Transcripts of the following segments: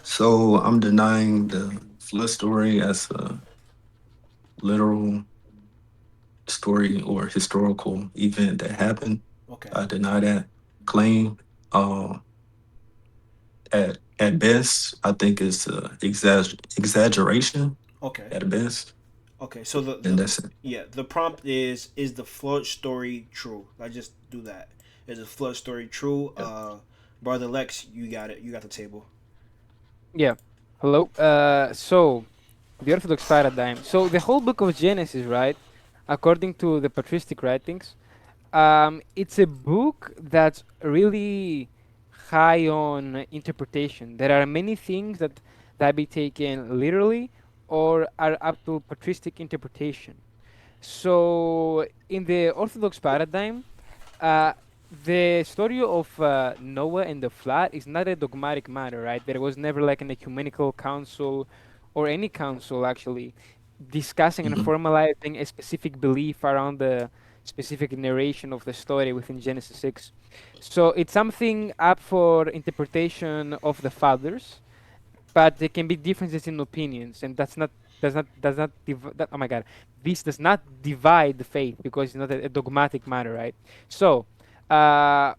So I'm denying the flood story as a literal story or historical event that happened. Okay. I deny that claim. Uh, at best, I think it's exaggeration Okay. at best, Okay. So and that's it. the prompt is the flood story true? I just do that. Is the flood story true? Yeah. Brother Lex, you got it. You got the table. Yeah. Hello. So the Orthodox paradigm. So the whole book of Genesis, right? According to the patristic writings, it's a book that's really high on interpretation. There are many things that be taken literally or are up to patristic interpretation. So in the Orthodox paradigm, uh, the story of Noah and the flood is not a dogmatic matter, right? There was never like an ecumenical council or any council actually discussing and Mhm. formalizing a specific belief around the specific narration of the story within Genesis 6. So it's something up for interpretation of the fathers, but there can be differences in opinions, and oh my god, this does not divide the faith because it's not a dogmatic matter, right? So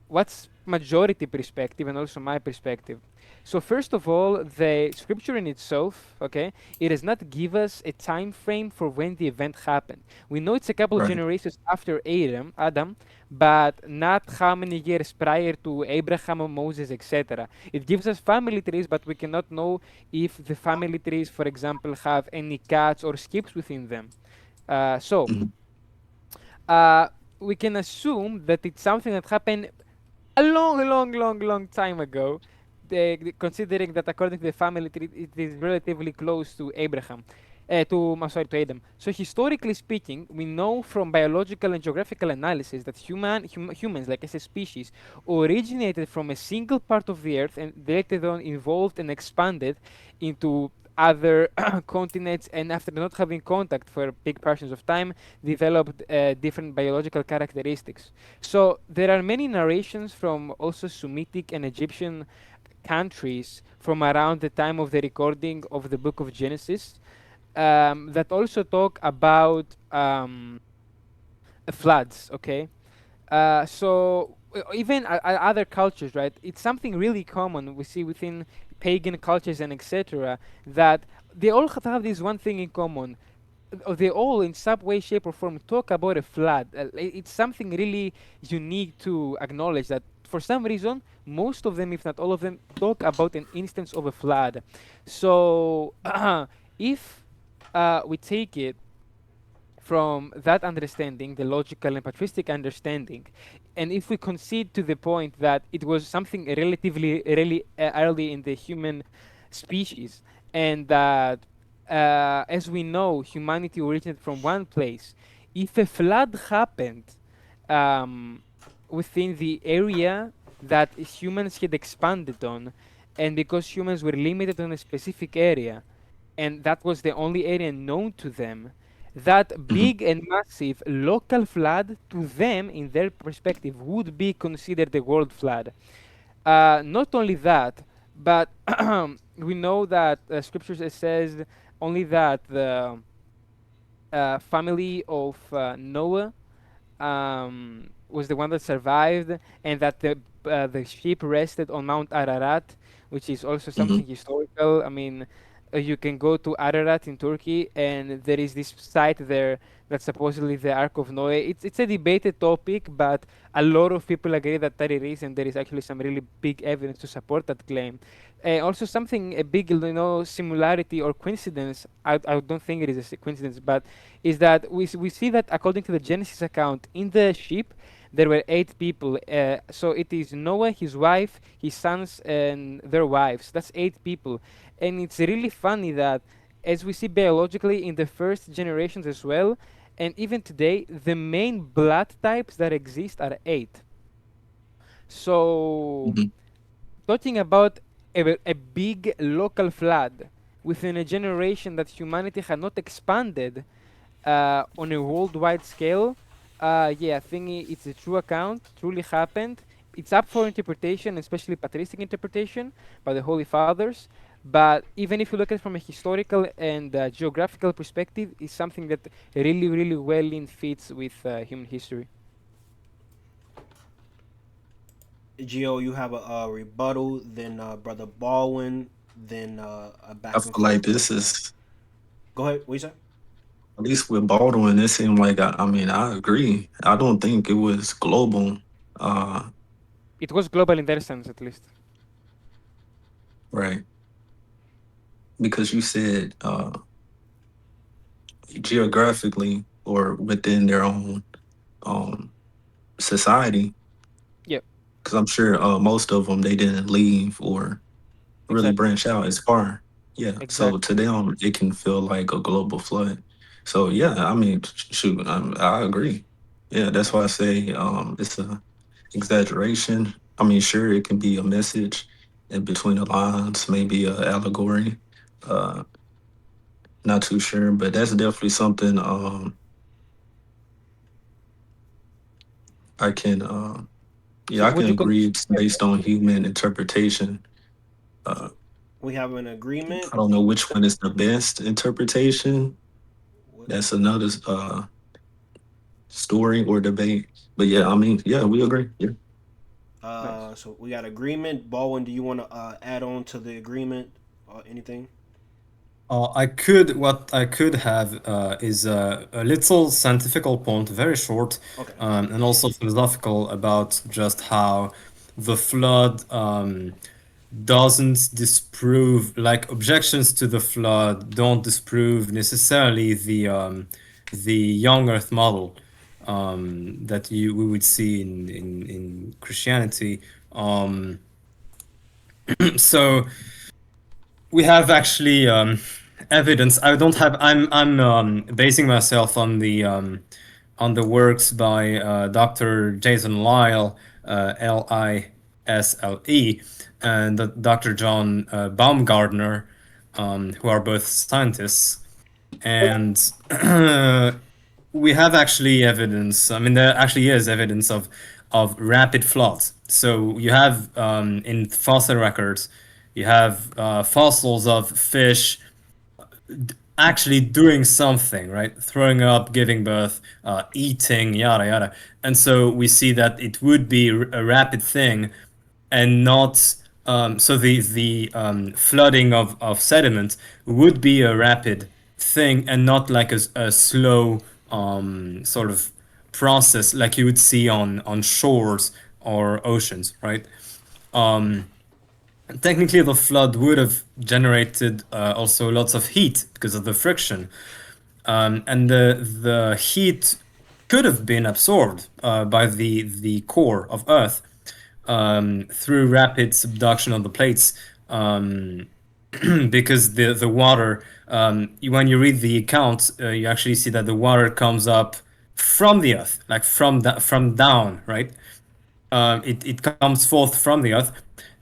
what's majority perspective and also my perspective? So first of all, the scripture in itself, okay, it does not give us a time frame for when the event happened. We know it's a couple of Right. generations after Adam, but not how many years prior to Abraham or Moses, etc. It gives us family trees, but we cannot know if the family trees, for example, have any cats or skips within them. So Mhm. uh, we can assume that it's something that happened a long time ago. Considering that according to the family tree, it is relatively close to Abraham, I'm sorry, to Adam. So historically speaking, we know from biological and geographical analysis that humans, like as a species, originated from a single part of the Earth and later on evolved and expanded into other continents, and after not having contact for big portions of time, developed different biological characteristics. So there are many narrations from also Semitic and Egyptian countries from around the time of the recording of the book of Genesis that also talk about floods. Okay, even other cultures, right? It's something really common we see within pagan cultures and etc. That they all have this one thing in common. They all, in some way, shape, or form, talk about a flood. It's something really unique to acknowledge that for some reason, most of them, if not all of them, talk about an instance of a flood. So, if we take it from that understanding, the logical and patristic understanding, and if we concede to the point that it was something relatively really early in the human species, and that, as we know, humanity originated from one place, if a flood happened um, within the area that humans had expanded on, and because humans were limited on a specific area, and that was the only area known to them, that Mhm. big and massive local flood to them, in their perspective, would be considered a world flood. Not only that, but we know that scriptures says only that the family of Noah was the one that survived, and that the ship rested on Mount Ararat, which is also Mhm. something historical. I mean, you can go to Ararat in Turkey, and there is this site there that's supposedly the Ark of Noah. It's a debated topic, but a lot of people agree that it is, and there is actually some really big evidence to support that claim. Also, something a big, similarity or coincidence. I don't think it is a coincidence, but is that we see that according to the Genesis account, in the ship there were 8 people. So it is Noah, his wife, his sons, and their wives. That's 8 people, and it's really funny that, as we see biologically in the first generations as well, and even today, the main blood types that exist are 8. So Mhm. talking about a big local flood within a generation that humanity had not expanded on a worldwide scale, yeah, I think it's a true account, truly happened. It's up for interpretation, especially patristic interpretation by the Holy Fathers. But even if you look at it from a historical and geographical perspective, it's something that really, really well in fits with human history. Gio, you have a rebuttal, then Brother Baldwin, then a I back and feel like forth this with. is, Go ahead. What you say? at least with Baldwin, it seemed like, I mean, I agree. I don't think it was global. Uh, It was global in their sense, at least. right. Because you said geographically or within their own um, society, Yep, because I'm sure most of them, they didn't leave or really exactly, branch out as far. Yeah. So exactly. to them, it can feel like a global flood. So yeah, I mean, shoot, I agree. Yeah, that's why I Nice. say it's a exaggeration. I mean, sure, it can be a message in between the lines, maybe a allegory. Uh, not too sure, but that's definitely something I can yeah, So I would can you con- agree it's based on human interpretation. Uh, We have an agreement. I don't know which one is the best interpretation. What? That's another story or debate. But yeah, I mean, yeah, we agree. Yeah. Nice. So we got agreement. Baldwin, do you want to add on to the agreement or anything? What I could have is a little scientifical point, very short, Okay. and also philosophical about just how the flood doesn't disprove, like objections to the flood don't disprove necessarily the young Earth model that we would see in Christianity. Um, so we have actually evidence. I don't have. I'm basing myself on the works by Dr. Jason Lisle, Lisle, and Dr. John Baumgartner, who are both scientists, and we have actually evidence. I mean, there actually is evidence of rapid floods. So you have in fossil records, you have fossils of fish actually doing something, right? Throwing up, giving birth, eating, yada yada. And so we see that it would be a rapid thing, and not so the flooding of sediment would be a rapid thing and not like a slow sort of process like you would see on shores or oceans, right? Technically, the flood would have generated also lots of heat because of the friction, and the heat could have been absorbed by the core of Earth through rapid subduction of the plates, because the water, when you read the account, you actually see that the water comes up from the Earth, like from down, right? It comes forth from the Earth,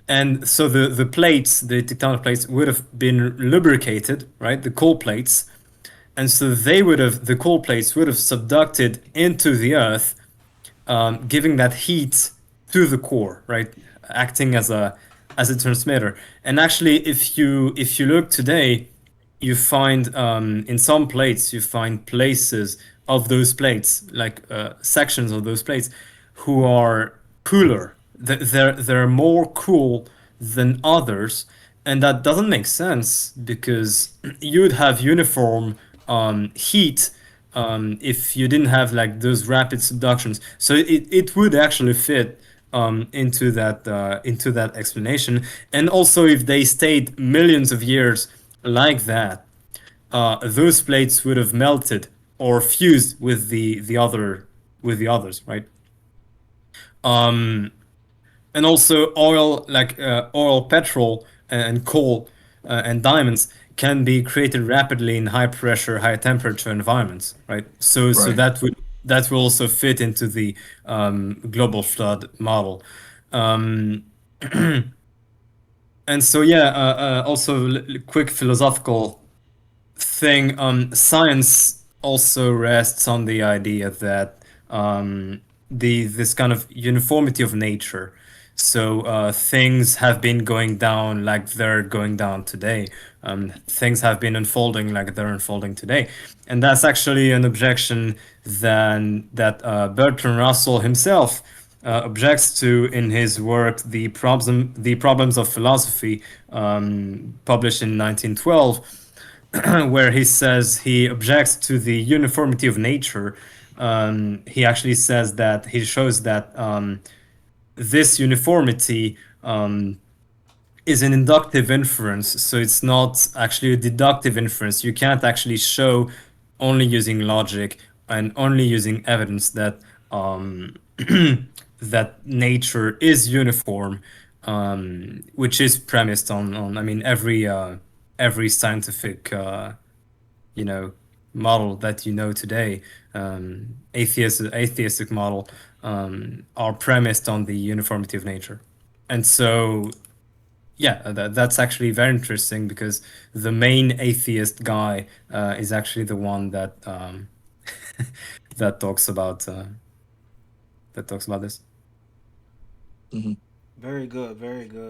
and so the plates, the tectonic plates, would have been lubricated, right? The coal plates, and so the coal plates would have subducted into the Earth, giving that heat to the core, right? Acting as a transmitter. And actually, if you look today, you find in some plates you find places of those plates, like sections of those plates, who are cooler. They're more cool than others, and that doesn't make sense because you'd have uniform heat if you didn't have like those rapid subductions. So it would actually fit into that explanation. And also, if they stayed millions of years like that, those plates would have melted or fused with the others, right? And also oil, like oil, petrol, and coal and diamonds can be created rapidly in high pressure, high temperature environments, right? So Right. that will also fit into the global flood model. Um, and so yeah, also quick philosophical thing. Science also rests on the idea that the this kind of uniformity of nature. So things have been going down like they're going down today. Things have been unfolding like they're unfolding today, and that's actually an objection that Bertrand Russell himself objects to in his work the problems of philosophy, published in 1912, where he says he objects to the uniformity of nature. He actually says that he shows that this uniformity is an inductive inference, so it's not actually a deductive inference. You can't actually show only using logic and only using evidence that that nature is uniform, which is premised on I mean every scientific you know model that you know today, atheistic model, are premised on the uniformity of nature. And so yeah, that's actually very interesting because the main atheist guy is actually the one that that talks about this. Mhm. Very good, very good.